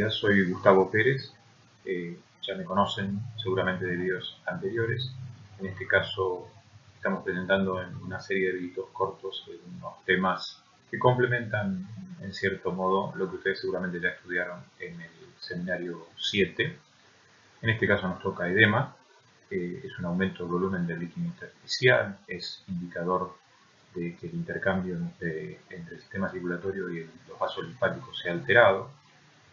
días, soy Gustavo Pérez. Ya me conocen seguramente de videos anteriores. En este caso estamos presentando en una serie de videos cortos unos temas que complementan en cierto modo lo que ustedes seguramente ya estudiaron en el seminario 7. En este caso nos toca edema. Es un aumento del volumen del líquido intersticial, es indicador de que el intercambio entre el sistema circulatorio y los vasos linfáticos sea alterado,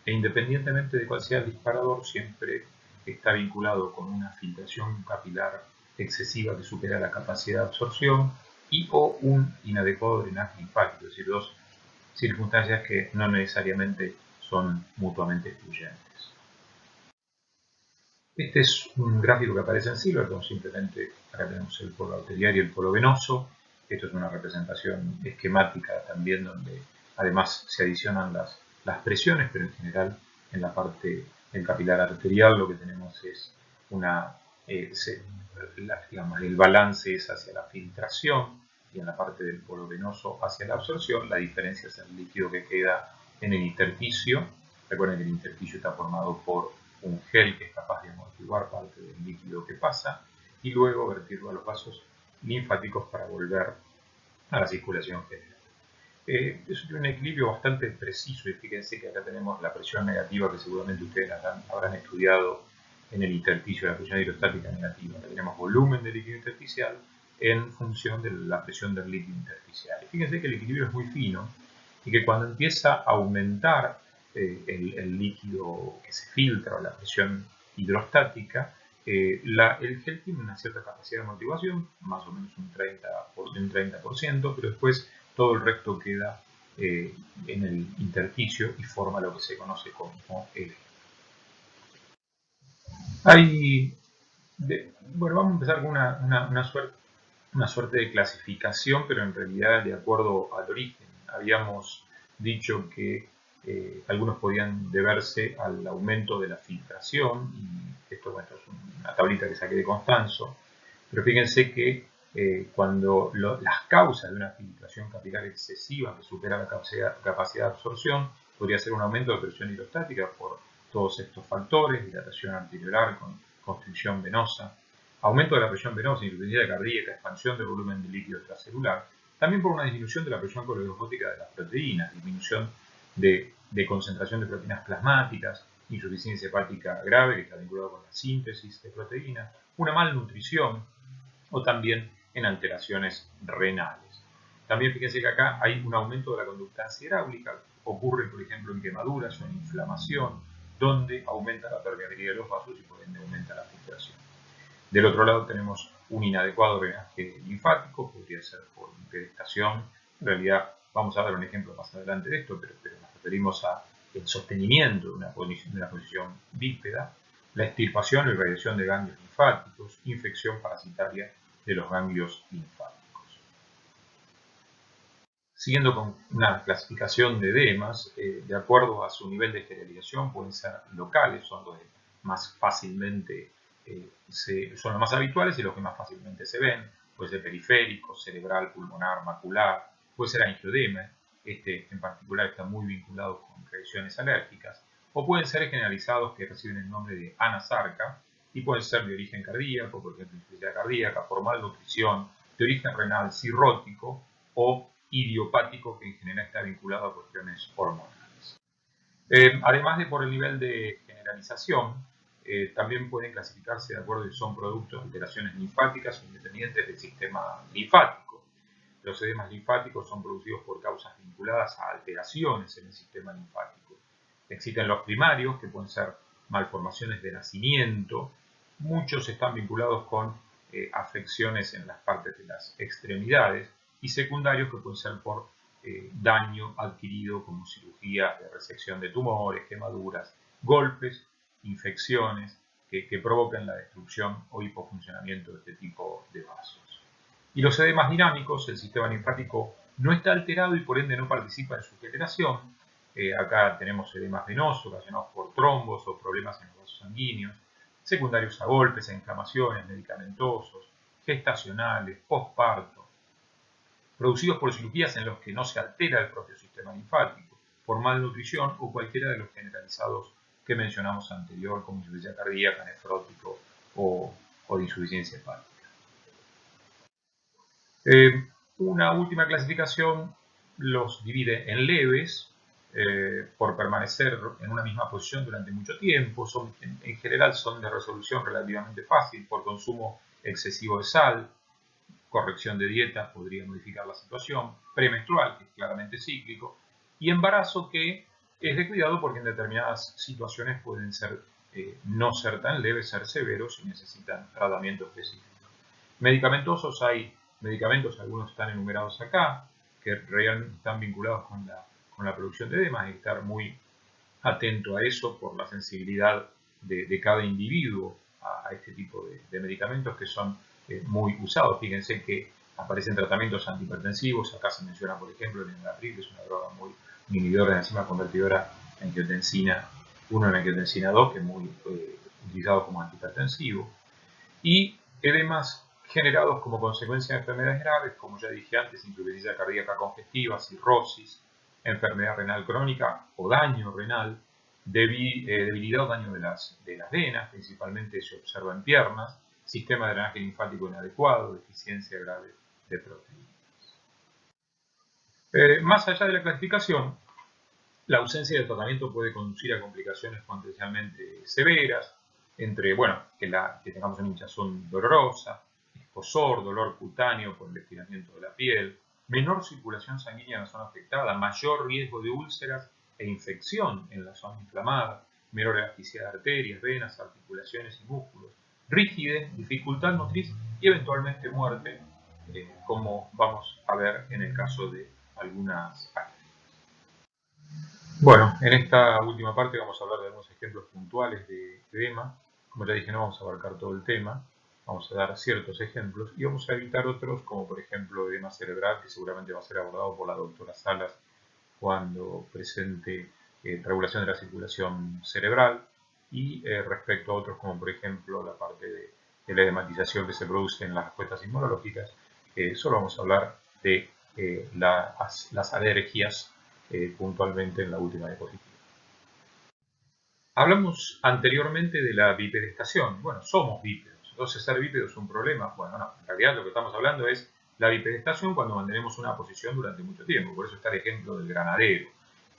e independientemente de cuál sea el disparador, siempre está vinculado con una filtración capilar excesiva que supera la capacidad de absorción y o un inadecuado drenaje linfático, es decir, dos circunstancias que no necesariamente son mutuamente excluyentes. Este es un gráfico que aparece en Silverton, simplemente acá tenemos el polo arterial y el polo venoso. Esto es una representación esquemática también donde además se adicionan las presiones, pero en general en la parte del capilar arterial lo que tenemos es el balance es hacia la filtración y en la parte del polo venoso hacia la absorción. La diferencia es el líquido que queda en el intersticio. Recuerden que el intersticio está formado por un gel que es capaz de amortiguar parte del líquido que pasa y luego vertirlo a los vasos linfáticos para volver a la circulación general. Eso tiene un equilibrio bastante preciso y fíjense que acá tenemos la presión negativa que seguramente ustedes habrán estudiado en el intersticio, la presión hidrostática negativa. Acá tenemos volumen del líquido intersticial en función de la presión del líquido intersticial. Y fíjense que el equilibrio es muy fino y que cuando empieza a aumentar el líquido que se filtra o la presión hidrostática, el gel tiene una cierta capacidad de amortiguación, más o menos un 30%, pero después todo el resto queda en el intersticio y forma lo que se conoce como edema. Bueno, vamos a empezar con una suerte de clasificación, pero en realidad de acuerdo al origen. Habíamos dicho que algunos podían deberse al aumento de la filtración, y esto es una tablita que saqué de Constanzo, pero fíjense que cuando las causas de una filtración capilar excesiva que supera la capacidad de absorción, podría ser un aumento de presión hidrostática por todos estos factores: dilatación arteriolar con constricción venosa, aumento de la presión venosa, insuficiencia cardíaca, expansión del volumen de líquido extracelular, también por una disminución de la presión coleosmótica de las proteínas, disminución de concentración de proteínas plasmáticas, insuficiencia hepática grave que está vinculada con la síntesis de proteínas, una malnutrición o también en alteraciones renales. También fíjense que acá hay un aumento de la conductancia hidráulica, ocurre por ejemplo en quemaduras o en inflamación, donde aumenta la permeabilidad de los vasos y por ende aumenta la filtración. Del otro lado tenemos un inadecuado drenaje linfático, podría ser por impedestación. En realidad vamos a ver un ejemplo más adelante de esto, pero nos referimos al sostenimiento de una posición bípeda, la extirpación o irradiación de ganglios linfáticos, infección parasitaria de los ganglios linfáticos. Siguiendo con una clasificación de edemas, de acuerdo a su nivel de generalización, pueden ser locales, son los más fácilmente son los más habituales y los que más fácilmente se ven. Puede ser periférico, cerebral, pulmonar, macular, puede ser angioedema, este en particular está muy vinculado con reacciones alérgicas, o pueden ser generalizados que reciben el nombre de anasarca y pueden ser de origen cardíaco, por ejemplo, insuficiencia cardíaca, por malnutrición, de origen renal cirrótico o idiopático, que en general está vinculado a cuestiones hormonales. Además de por el nivel de generalización, también pueden clasificarse de acuerdo a si son productos de alteraciones linfáticas o independientes del sistema linfático. Los edemas linfáticos son producidos por causas vinculadas a alteraciones en el sistema linfático. Existen los primarios, que pueden ser malformaciones de nacimiento. Muchos están vinculados con afecciones en las partes de las extremidades, y secundarios, que pueden ser por daño adquirido como cirugía de resección de tumores, quemaduras, golpes, infecciones que provocan la destrucción o hipofuncionamiento de este tipo de vasos. Y los edemas dinámicos, el sistema linfático no está alterado y por ende no participa en su generación. Acá tenemos edemas venosos ocasionados por trombos o problemas en los vasos sanguíneos, secundarios a golpes, a inflamaciones, medicamentosos, gestacionales, posparto, producidos por cirugías en los que no se altera el propio sistema linfático, por malnutrición o cualquiera de los generalizados que mencionamos anterior, como insuficiencia cardíaca, nefrótico o de insuficiencia hepática. Una última clasificación los divide en leves, por permanecer en una misma posición durante mucho tiempo. En general son de resolución relativamente fácil por consumo excesivo de sal. Corrección de dieta podría modificar la situación. Premenstrual, que es claramente cíclico. Y embarazo, que es de cuidado porque en determinadas situaciones pueden ser, no ser tan leves, ser severos y necesitan tratamiento específico. Medicamentosos, hay medicamentos, algunos están enumerados acá, que realmente están vinculados con la producción de edemas. Hay que estar muy atento a eso por la sensibilidad de cada individuo a este tipo de medicamentos que son muy usados. Fíjense que aparecen tratamientos antihipertensivos. Acá se menciona, por ejemplo, el enalapril, que es una droga muy inhibidora de enzima convertidora angiotensina 1 en angiotensina 2, que es muy utilizado como antihipertensivo. Y edemas generados como consecuencia de enfermedades graves, como ya dije antes, insuficiencia cardíaca congestiva, cirrosis, enfermedad renal crónica o daño renal, debilidad o daño de las venas, principalmente se observa en piernas, sistema de drenaje linfático inadecuado, deficiencia grave de proteínas. Más allá de la clasificación, la ausencia de tratamiento puede conducir a complicaciones potencialmente severas, entre, que tengamos una hinchazón dolorosa, escozor, dolor cutáneo por el estiramiento de la piel, menor circulación sanguínea en la zona afectada, mayor riesgo de úlceras e infección en la zona inflamada, menor elasticidad de arterias, venas, articulaciones y músculos, rigidez, dificultad motriz y eventualmente muerte, como vamos a ver en el caso de algunas áreas. Bueno, en esta última parte vamos a hablar de algunos ejemplos puntuales de edema. Como ya dije, no vamos a abarcar todo el tema, vamos a dar ciertos ejemplos y vamos a evitar otros, como por ejemplo edema cerebral, que seguramente va a ser abordado por la doctora Salas cuando presente regulación de la circulación cerebral, y respecto a otros, como por ejemplo la parte de la edematización que se produce en las respuestas inmunológicas, solo vamos a hablar de las alergias puntualmente en la última diapositiva. Hablamos anteriormente de la bipedestación. Bueno, somos bípedos, entonces ser bípedo es un problema. Bueno, no, en realidad lo que estamos hablando es la bipedestación cuando mantenemos una posición durante mucho tiempo. Por eso está el ejemplo del granadero.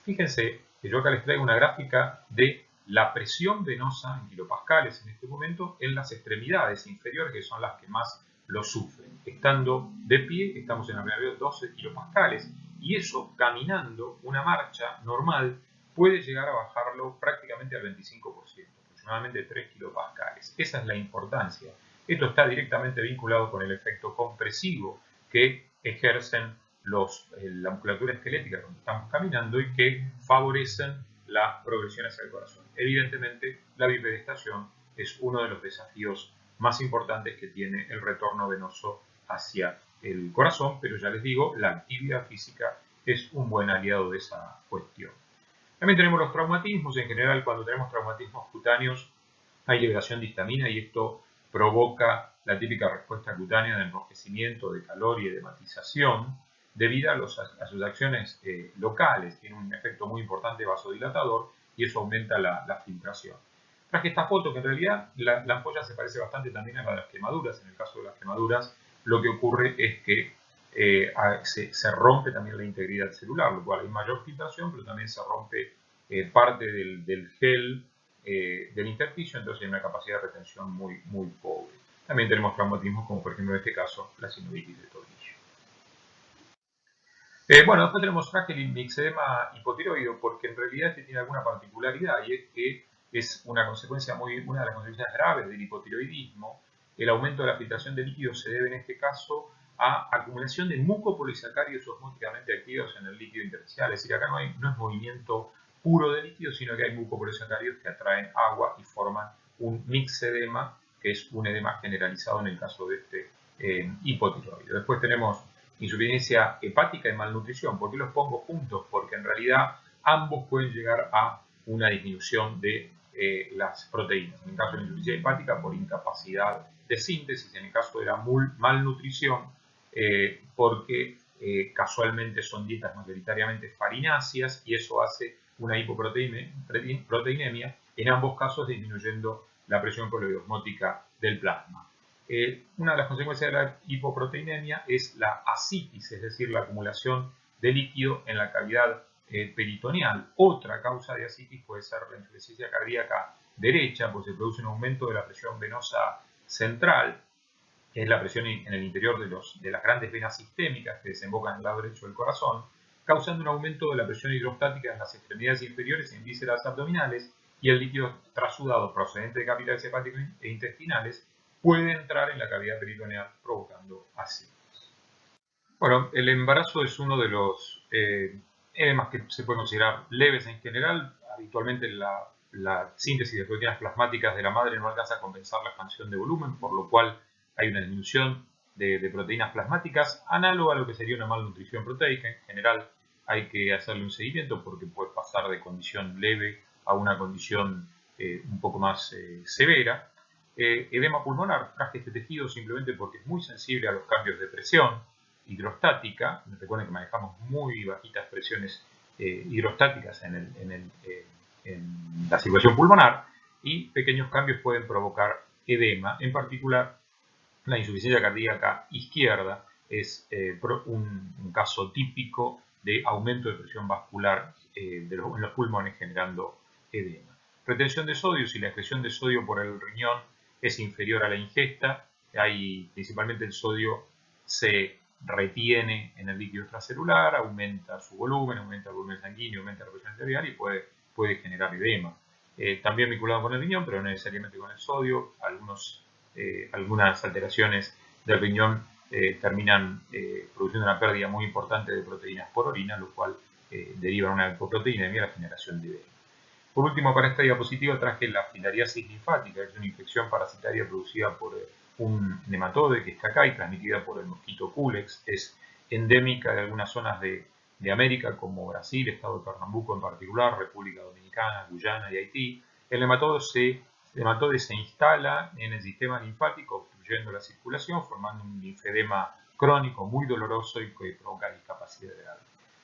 Fíjense que yo acá les traigo una gráfica de la presión venosa en kilopascales en este momento en las extremidades inferiores, que son las que más lo sufren. Estando de pie, estamos en alrededor de 12 kilopascales, y eso, caminando una marcha normal, puede llegar a bajarlo prácticamente al 25%, aproximadamente 3 kilopascales. Esa es la importancia. Esto está directamente vinculado con el efecto compresivo que ejercen la musculatura esquelética cuando estamos caminando y que favorecen la progresión hacia el corazón. Evidentemente, la bipedestación es uno de los desafíos más importantes que tiene el retorno venoso hacia el corazón, pero ya les digo, la actividad física es un buen aliado de esa cuestión. También tenemos los traumatismos. En general, cuando tenemos traumatismos cutáneos, hay liberación de histamina y esto provoca la típica respuesta cutánea de enrojecimiento, de calor y edematización debido a sus acciones locales. Tiene un efecto muy importante vasodilatador y eso aumenta la filtración. Traje esta foto que en realidad la ampolla se parece bastante también a la de las quemaduras. En el caso de las quemaduras, lo que ocurre es que se rompe también la integridad celular, lo cual hay mayor filtración, pero también se rompe parte del gel del intersticio, entonces hay una capacidad de retención muy, muy pobre. También tenemos traumatismos como por ejemplo en este caso la sinovitis de tobillo. Bueno, después tenemos el mixedema hipotiroideo, porque en realidad este tiene alguna particularidad y es que es una de las consecuencias graves del hipotiroidismo. El aumento de la filtración de líquidos se debe en este caso a acumulación de mucopolisacáridos osmóticamente activos en el líquido intersticial. Es decir, acá no es movimiento puro de líquido, sino que hay mucopolisacáridos que atraen agua y forman un mixedema, que es un edema generalizado en el caso de este hipotiroideo. Después tenemos insuficiencia hepática y malnutrición. ¿Por qué los pongo juntos? Porque en realidad ambos pueden llegar a una disminución de las proteínas. En el caso de la insuficiencia hepática, por incapacidad de síntesis. En el caso de la malnutrición, porque casualmente son dietas mayoritariamente farináceas y eso hace una hipoproteinemia en ambos casos disminuyendo la presión coloidosmótica del plasma. Una de las consecuencias de la hipoproteinemia es la ascitis, es decir, la acumulación de líquido en la cavidad peritoneal. Otra causa de ascitis puede ser la insuficiencia cardíaca derecha, pues se produce un aumento de la presión venosa central, que es la presión en el interior de las grandes venas sistémicas que desembocan en el lado derecho del corazón, causando un aumento de la presión hidrostática en las extremidades inferiores y en vísceras abdominales, y el líquido trasudado procedente de capitales hepáticos e intestinales puede entrar en la cavidad peritoneal provocando ascitis. Bueno, el embarazo es uno de los edemas que se puede considerar leves en general. Habitualmente la síntesis de proteínas plasmáticas de la madre no alcanza a compensar la expansión de volumen, por lo cual hay una disminución de proteínas plasmáticas análoga a lo que sería una malnutrición proteica. En general hay que hacerle un seguimiento porque puede pasar de condición leve a una condición un poco más severa. Edema pulmonar, traje este tejido simplemente porque es muy sensible a los cambios de presión hidrostática. Recuerden que manejamos muy bajitas presiones hidrostáticas en la circulación pulmonar, y pequeños cambios pueden provocar edema. En particular, la insuficiencia cardíaca izquierda es un caso típico de aumento de presión vascular en los pulmones generando edema. Retención de sodio: si la excreción de sodio por el riñón es inferior a la ingesta, principalmente el sodio se retiene en el líquido extracelular, aumenta su volumen, aumenta el volumen sanguíneo, aumenta la presión arterial y puede generar edema. También vinculado con el riñón, pero no necesariamente con el sodio. Algunas alteraciones del riñón terminan produciendo una pérdida muy importante de proteínas por orina, lo cual deriva en una hipoproteinemia y la generación de edema. Por último, para esta diapositiva traje la filariasis linfática, que es una infección parasitaria producida por un nematode que está acá y transmitida por el mosquito Culex. Es endémica de algunas zonas de América, como Brasil, estado de Pernambuco en particular, República Dominicana, Guyana y Haití. El nematode se instala en el sistema linfático, obstruyendo la circulación, formando un linfedema crónico muy doloroso y que provoca discapacidad grave.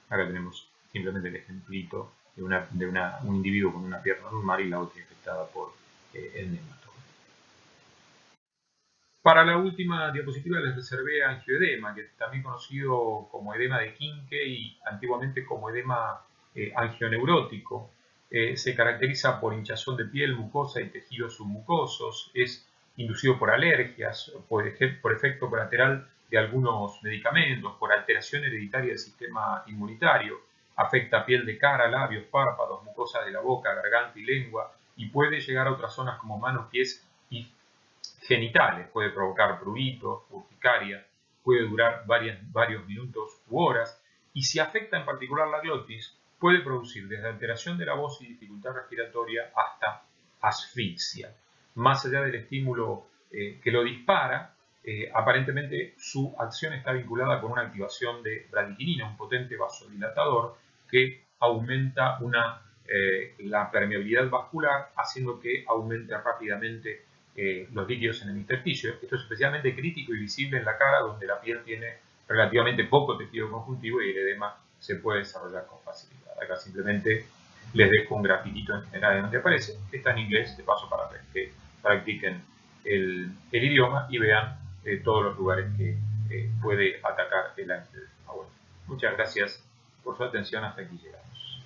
Acá tenemos simplemente el ejemplito de un individuo con una pierna normal y la otra infectada por el nematode. Para la última diapositiva les reservé angioedema, que es también conocido como edema de Quincke y antiguamente como edema angioneurótico. Se caracteriza por hinchazón de piel, mucosa y tejidos submucosos. Es inducido por alergias, por efecto colateral de algunos medicamentos, por alteración hereditaria del sistema inmunitario. Afecta piel de cara, labios, párpados, mucosa de la boca, garganta y lengua, y puede llegar a otras zonas como manos, pies y genitales. Puede provocar prurito, urticaria, puede durar varios minutos u horas, y si afecta en particular la glotis, puede producir desde alteración de la voz y dificultad respiratoria hasta asfixia. Más allá del estímulo que lo dispara, aparentemente su acción está vinculada con una activación de bradiquinina, un potente vasodilatador que aumenta la permeabilidad vascular, haciendo que aumente rápidamente los líquidos en el intersticio. Esto es especialmente crítico y visible en la cara, donde la piel tiene relativamente poco tejido conjuntivo y el edema se puede desarrollar con facilidad. Acá simplemente les dejo un grafiquito en general de donde aparece. Está en inglés, de paso, para que practiquen el idioma y vean todos los lugares que puede atacar el angioedema. Bueno, muchas gracias por su atención. Hasta aquí llegamos.